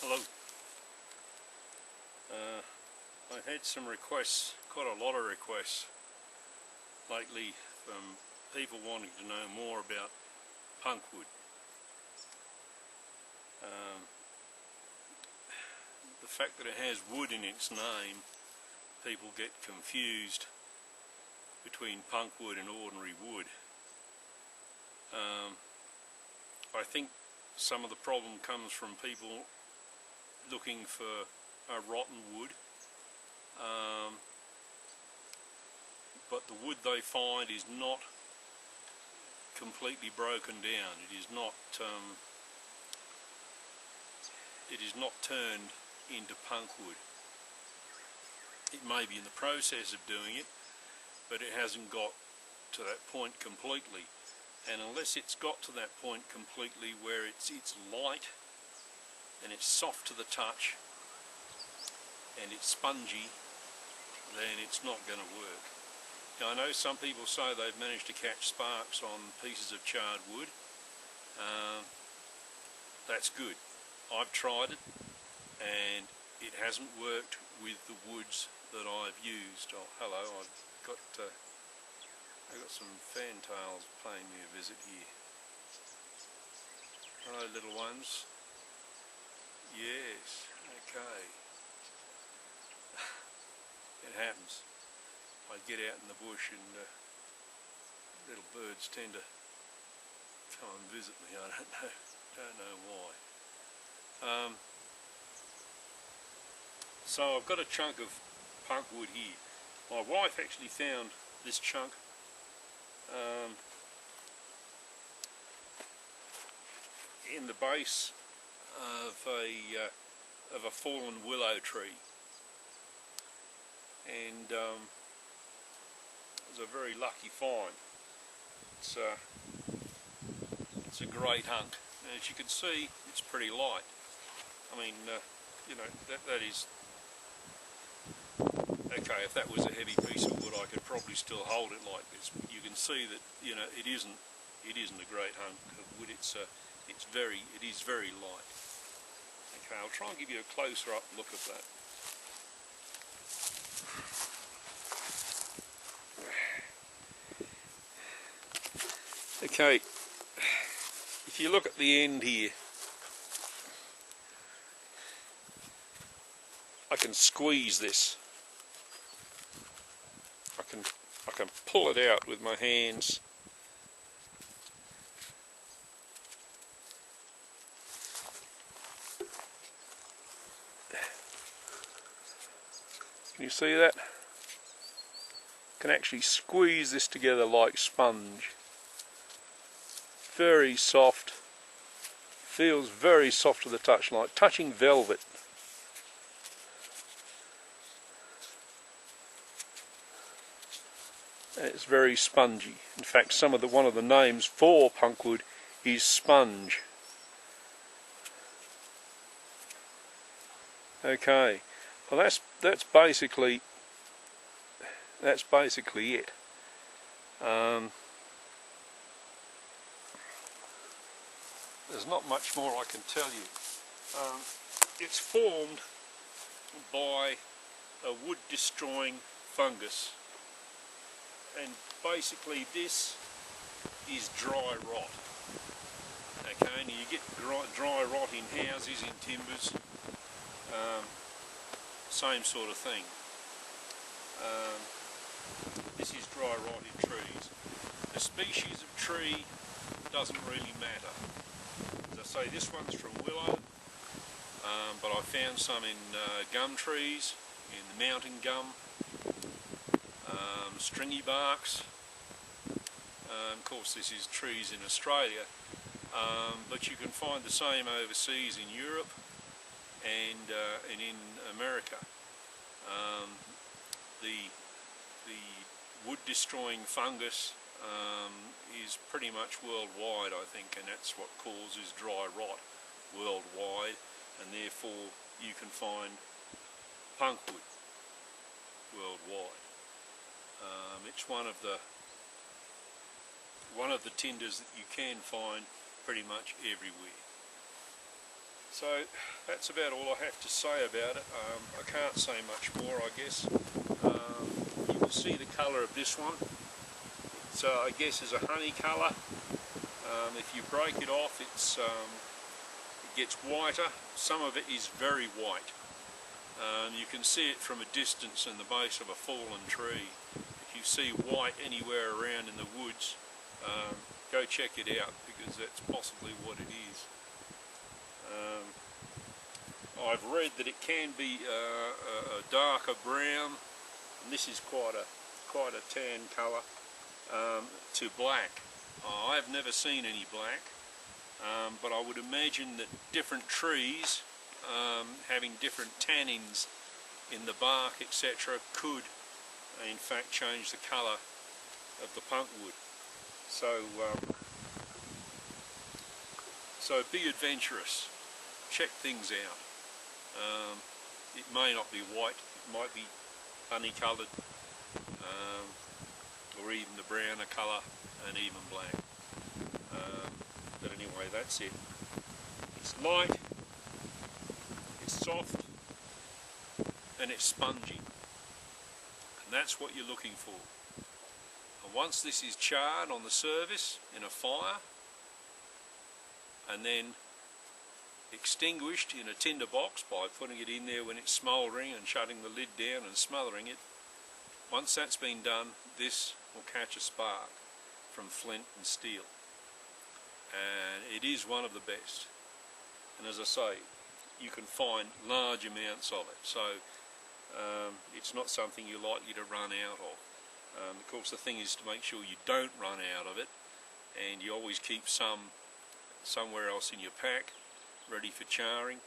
Hello. I've had some requests, quite a lot of requests lately from people wanting to know more about punkwood. The fact that it has wood in its name, people get confused between punkwood and ordinary wood. I think some of the problem comes from people looking for a rotten wood, but the wood they find is not completely broken down. It is not turned into punkwood. It may be in the process of doing it, but it hasn't got to that point completely. And unless it's got to that point completely where it's light and it's soft to the touch and it's spongy, then it's not going to work. Now, I know some people say they've managed to catch sparks on pieces of charred wood. That's good. I've tried it and it hasn't worked with the woods that I've used. Oh, hello, I've got some fantails paying me a visit here. Hello, little ones. Yes, okay. It happens. I get out in the bush and little birds tend to come and visit me. I don't know why. So I've got a chunk of punkwood here. My wife actually found this chunk in the base of a fallen willow tree, and it was a very lucky find. It's a great hunk, and as you can see, it's pretty light. I mean, you know, that is okay. If that was a heavy piece of wood, I could probably still hold it like this. But you can see that, you know, it isn't a great hunk of wood. It is very light. Okay, I'll try and give you a closer up look at that. Okay, if you look at the end here, I can squeeze this. I can pull it out with my hands. Can you see that? I can actually squeeze this together like sponge. Very soft. Feels very soft to the touch, like touching velvet. And it's very spongy. In fact, one of the names for punkwood is sponge. Okay, well that's basically it. There's not much more I can tell you. It's formed by a wood destroying fungus, and basically this is dry rot. Okay, and you get dry rot in houses, in timbers, same sort of thing. This is dry rot in trees. The species of tree doesn't really matter. As I say, this one's from willow, but I found some in gum trees, in the mountain gum, stringy barks. Of course, this is trees in Australia, but you can find the same overseas in Europe and in America. The wood destroying fungus is pretty much worldwide, I think, and that's what causes dry rot worldwide, and therefore you can find punkwood worldwide. It's one of the tinders that you can find pretty much everywhere. So that's about all I have to say about it. I can't say much more, I guess. You will see the colour of this one. It's, I guess, is a honey colour. If you break it off, it gets whiter. Some of it is very white. You can see it from a distance in the base of a fallen tree. If you see white anywhere around in the woods, go check it out, because that's possibly what it is. I've read that it can be a darker brown, and this is quite a tan colour, to black. I've never seen any black, but I would imagine that different trees having different tannins in the bark, etc., could in fact change the colour of the punkwood. So be adventurous, check things out. It may not be white, it might be honey coloured, or even the browner colour, and even black. But anyway, that's it. It's light, it's soft, and it's spongy, and that's what you're looking for. And once this is charred on the surface in a fire, and then extinguished in a tinder box by putting it in there when it's smouldering and shutting the lid down and smothering it, once that's been done, this will catch a spark from flint and steel, and it is one of the best. And as I say, you can find large amounts of it, so it's not something you're likely to run out of. Of course, the thing is to make sure you don't run out of it, and you always keep some somewhere else in your pack ready for charring.